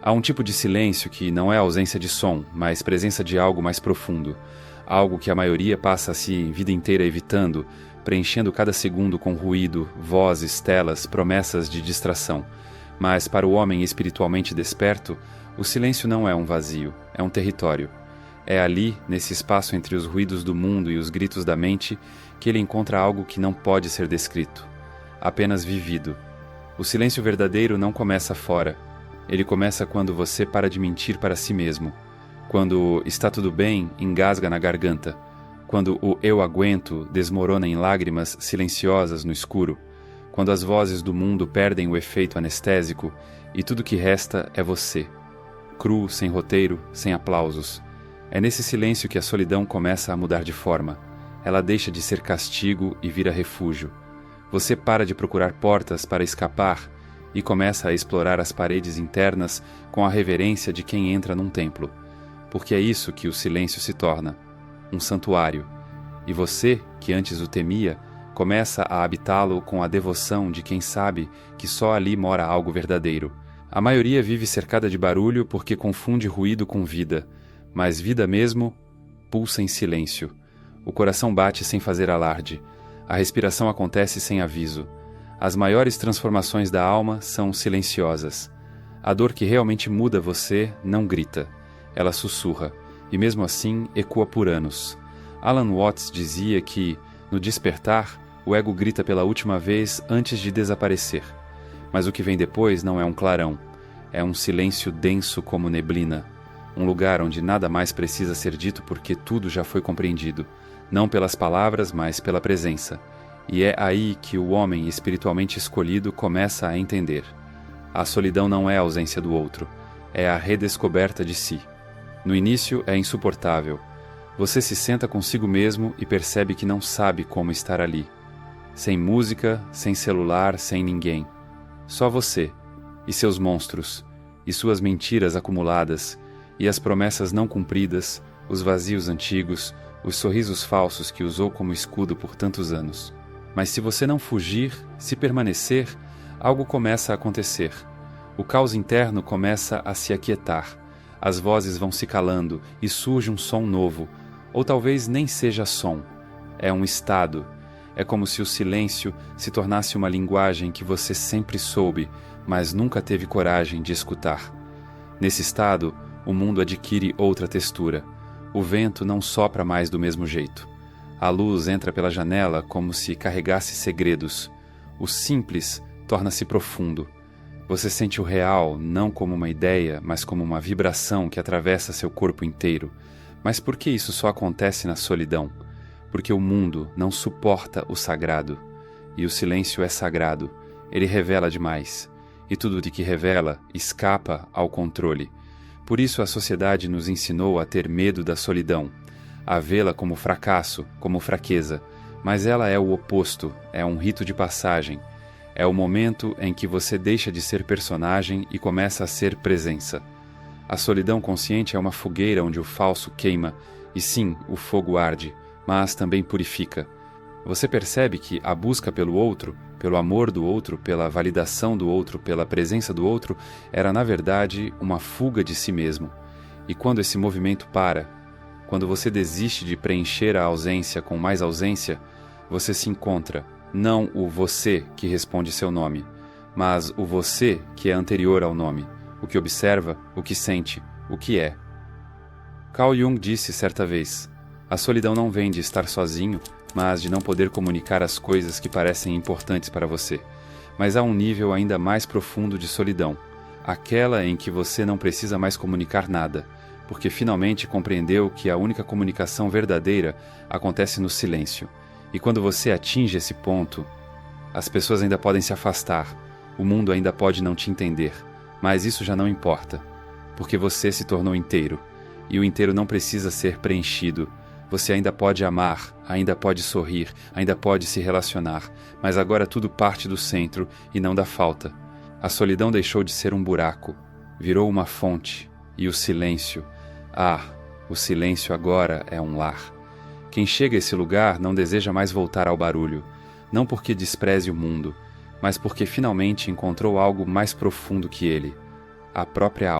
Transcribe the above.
Há um tipo de silêncio que não é ausência de som, mas presença de algo mais profundo. Algo que a maioria passa a vida inteira evitando, preenchendo cada segundo com ruído, vozes, telas, promessas de distração. Mas para o homem espiritualmente desperto, o silêncio não é um vazio, é um território. É ali, nesse espaço entre os ruídos do mundo e os gritos da mente, que ele encontra algo que não pode ser descrito, apenas vivido. O silêncio verdadeiro não começa fora. Ele começa quando você para de mentir para si mesmo. Quando está tudo bem, engasga na garganta. Quando o eu aguento desmorona em lágrimas silenciosas no escuro. Quando as vozes do mundo perdem o efeito anestésico e tudo que resta é você. Cru, sem roteiro, sem aplausos. É nesse silêncio que a solidão começa a mudar de forma. Ela deixa de ser castigo e vira refúgio. Você para de procurar portas para escapar e começa a explorar as paredes internas com a reverência de quem entra num templo. Porque é isso que o silêncio se torna, um santuário. E você, que antes o temia, começa a habitá-lo com a devoção de quem sabe que só ali mora algo verdadeiro. A maioria vive cercada de barulho porque confunde ruído com vida, mas vida mesmo pulsa em silêncio. O coração bate sem fazer alarde. A respiração acontece sem aviso. As maiores transformações da alma são silenciosas. A dor que realmente muda você não grita. Ela sussurra, e mesmo assim ecoa por anos. Alan Watts dizia que, no despertar, o ego grita pela última vez antes de desaparecer. Mas o que vem depois não é um clarão. É um silêncio denso como neblina. Um lugar onde nada mais precisa ser dito porque tudo já foi compreendido. Não pelas palavras, mas pela presença. E é aí que o homem espiritualmente escolhido começa a entender. A solidão não é a ausência do outro, é a redescoberta de si. No início é insuportável. Você se senta consigo mesmo e percebe que não sabe como estar ali. Sem música, sem celular, sem ninguém. Só você, e seus monstros, e suas mentiras acumuladas, e as promessas não cumpridas, os vazios antigos, os sorrisos falsos que usou como escudo por tantos anos. Mas se você não fugir, se permanecer, algo começa a acontecer. O caos interno começa a se aquietar. As vozes vão se calando e surge um som novo. Ou talvez nem seja som. É um estado. É como se o silêncio se tornasse uma linguagem que você sempre soube, mas nunca teve coragem de escutar. Nesse estado, o mundo adquire outra textura. O vento não sopra mais do mesmo jeito. A luz entra pela janela como se carregasse segredos. O simples torna-se profundo. Você sente o real não como uma ideia, mas como uma vibração que atravessa seu corpo inteiro. Mas por que isso só acontece na solidão? Porque o mundo não suporta o sagrado. E o silêncio é sagrado. Ele revela demais. E tudo de que revela escapa ao controle. Por isso a sociedade nos ensinou a ter medo da solidão, a vê-la como fracasso, como fraqueza. Mas ela é o oposto, é um rito de passagem. É o momento em que você deixa de ser personagem e começa a ser presença. A solidão consciente é uma fogueira onde o falso queima, e sim, o fogo arde, mas também purifica. Você percebe que a busca pelo outro, pelo amor do outro, pela validação do outro, pela presença do outro, era na verdade uma fuga de si mesmo. E quando esse movimento para, quando você desiste de preencher a ausência com mais ausência, você se encontra, não o você que responde seu nome, mas o você que é anterior ao nome, o que observa, o que sente, o que é. Carl Jung disse certa vez, a solidão não vem de estar sozinho, mas de não poder comunicar as coisas que parecem importantes para você. Mas há um nível ainda mais profundo de solidão, aquela em que você não precisa mais comunicar nada, porque finalmente compreendeu que a única comunicação verdadeira acontece no silêncio. E quando você atinge esse ponto, as pessoas ainda podem se afastar, o mundo ainda pode não te entender, mas isso já não importa, porque você se tornou inteiro, e o inteiro não precisa ser preenchido. Você ainda pode amar, ainda pode sorrir, ainda pode se relacionar, mas agora tudo parte do centro e não da falta. A solidão deixou de ser um buraco, virou uma fonte, e o silêncio, o silêncio agora é um lar. Quem chega a esse lugar não deseja mais voltar ao barulho, não porque despreze o mundo, mas porque finalmente encontrou algo mais profundo que ele, a própria alma.